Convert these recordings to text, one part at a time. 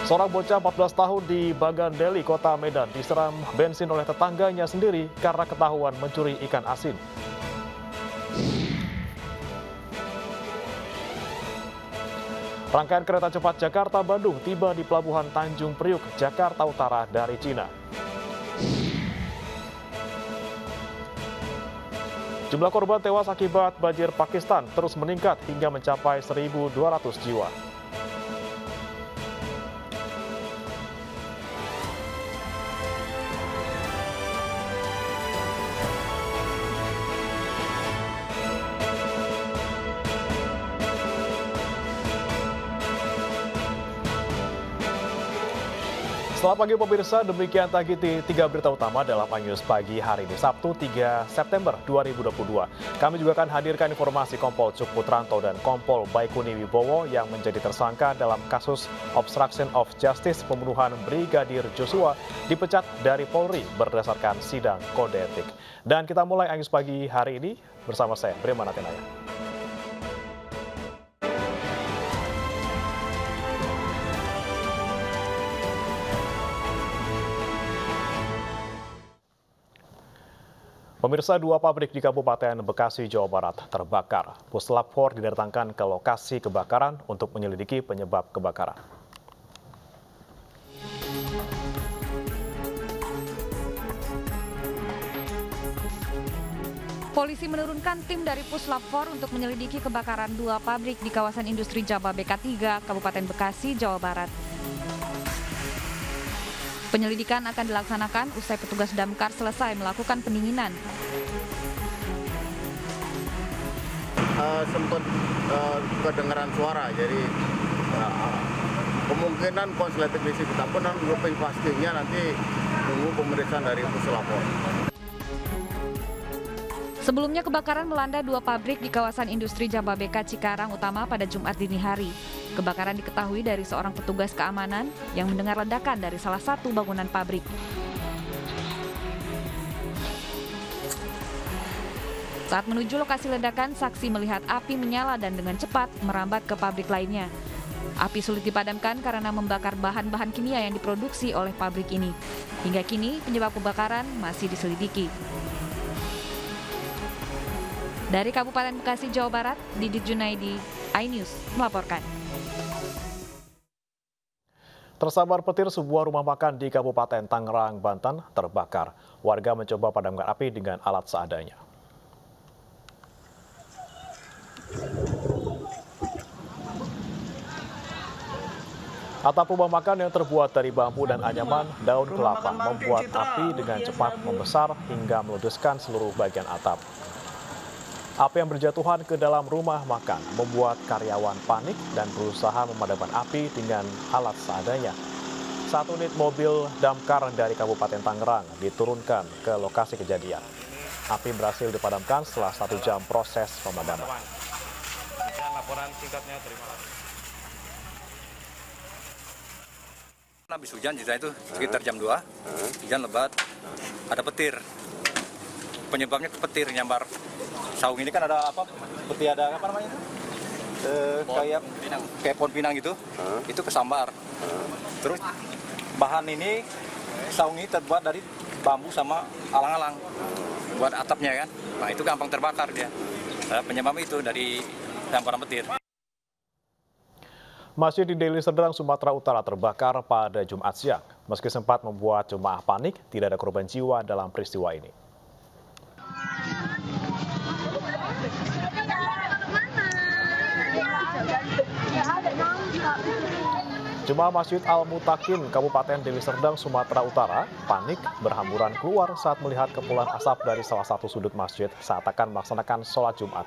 Seorang bocah 14 tahun di Bagandeli, Kota Medan disiram bensin oleh tetangganya sendiri karena ketahuan mencuri ikan asin. Rangkaian kereta cepat Jakarta-Bandung tiba di Pelabuhan Tanjung Priuk, Jakarta Utara dari Cina. Jumlah korban tewas akibat banjir Pakistan terus meningkat hingga mencapai 1.200 jiwa. Selamat pagi pemirsa, demikian tadi 3 berita utama dalam iNews pagi hari ini, Sabtu 3 September 2022. Kami juga akan hadirkan informasi Kompol Cuk Putranto dan Kompol Baikuni Wibowo yang menjadi tersangka dalam kasus obstruction of justice pembunuhan Brigadir Joshua dipecat dari Polri berdasarkan sidang kode etik. Dan kita mulai iNews pagi hari ini bersama saya, Bremana Tenaya. Pemirsa, 2 pabrik di Kabupaten Bekasi, Jawa Barat terbakar. Puslap 4 didatangkan ke lokasi kebakaran untuk menyelidiki penyebab kebakaran. Polisi menurunkan tim dari Puslap 4 untuk menyelidiki kebakaran 2 pabrik di kawasan industri Jababeka 3, Kabupaten Bekasi, Jawa Barat. Penyelidikan akan dilaksanakan usai petugas damkar selesai melakukan pendinginan. Sempat kedengaran suara, jadi kemungkinan konsleting listrik kita pun lebih pastinya nanti tunggu pemeriksaan dari Puslapor. Sebelumnya kebakaran melanda 2 pabrik di kawasan industri Jababeka Cikarang Utama pada Jumat dini hari. Kebakaran diketahui dari seorang petugas keamanan yang mendengar ledakan dari salah satu bangunan pabrik. Saat menuju lokasi ledakan, saksi melihat api menyala dan dengan cepat merambat ke pabrik lainnya. Api sulit dipadamkan karena membakar bahan-bahan kimia yang diproduksi oleh pabrik ini. Hingga kini penyebab kebakaran masih diselidiki. Dari Kabupaten Bekasi, Jawa Barat, Didit Junaidi, iNews melaporkan. Tersambar petir sebuah rumah makan di Kabupaten Tangerang, Banten terbakar. Warga mencoba padamkan api dengan alat seadanya. Atap rumah makan yang terbuat dari bambu dan anyaman daun kelapa membuat api dengan cepat membesar hingga meleduskan seluruh bagian atap. Api yang berjatuhan ke dalam rumah makan membuat karyawan panik dan berusaha memadamkan api dengan alat seadanya. 1 unit mobil damkar dari Kabupaten Tangerang diturunkan ke lokasi kejadian. Api berhasil dipadamkan setelah 1 jam proses pemadaman. Laporan singkatnya, terima kasih. Habis hujan itu sekitar jam 2, hujan lebat, ada petir. Penyebabnya petir nyambar. Saung ini kan ada apa? Seperti ada apa namanya itu? Kayak pohon pinang gitu. Itu kesambar. Terus bahan ini, saung ini terbuat dari bambu sama alang-alang buat atapnya kan. Nah itu gampang terbakar dia. Penyebab itu dari sambaran petir. Masjid di Deli Serdang, Sumatera Utara terbakar pada Jumat siang. Meski sempat membuat jemaah panik, tidak ada korban jiwa dalam peristiwa ini. Jemaah Masjid Al-Mutakin, Kabupaten Deli Serdang, Sumatera Utara, panik berhamburan keluar saat melihat kepulan asap dari salah satu sudut masjid saat akan melaksanakan sholat Jumat.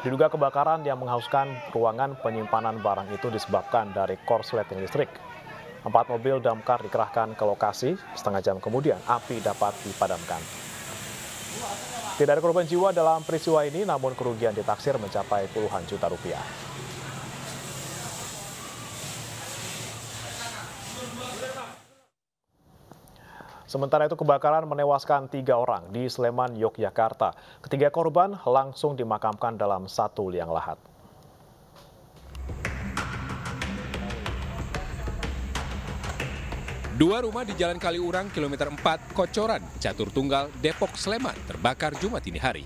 Diduga kebakaran yang menghanguskan ruangan penyimpanan barang itu disebabkan dari korsleting listrik. 4 mobil damkar dikerahkan ke lokasi, setengah jam kemudian api dapat dipadamkan. Tidak ada korban jiwa dalam peristiwa ini, namun kerugian ditaksir mencapai puluhan juta rupiah. Sementara itu kebakaran menewaskan 3 orang di Sleman, Yogyakarta. Ketiga korban langsung dimakamkan dalam satu liang lahat. Dua rumah di Jalan Kaliurang, kilometer 4, Kocoran, Catur Tunggal, Depok, Sleman, terbakar Jumat dini hari.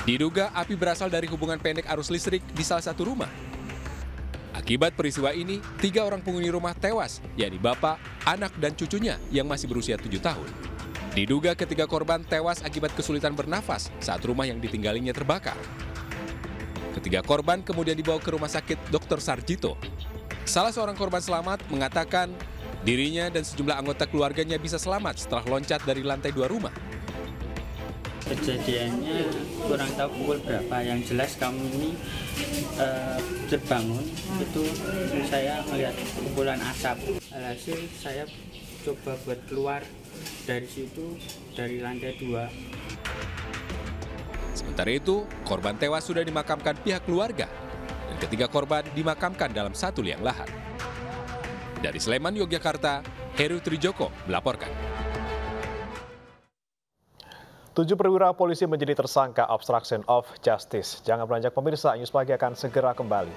Diduga api berasal dari hubungan pendek arus listrik di salah satu rumah. Akibat peristiwa ini, 3 orang penghuni rumah tewas, yakni bapak, anak, dan cucunya yang masih berusia 7 tahun. Diduga ketiga korban tewas akibat kesulitan bernafas saat rumah yang ditinggalinya terbakar. Ketiga korban kemudian dibawa ke rumah sakit Dr. Sarjito. Salah seorang korban selamat mengatakan dirinya dan sejumlah anggota keluarganya bisa selamat setelah loncat dari lantai 2 rumah. Kejadiannya kurang tahu pukul berapa, yang jelas kami ini terbangun, itu saya melihat kumpulan asap. Alhasil saya coba buat keluar dari situ, dari lantai 2. Sementara itu, korban tewas sudah dimakamkan pihak keluarga dan ketiga korban dimakamkan dalam satu liang lahat. Dari Sleman, Yogyakarta, Heru Trijoko melaporkan. 7 perwira polisi menjadi tersangka obstruction of justice. Jangan beranjak pemirsa, News Pagi akan segera kembali.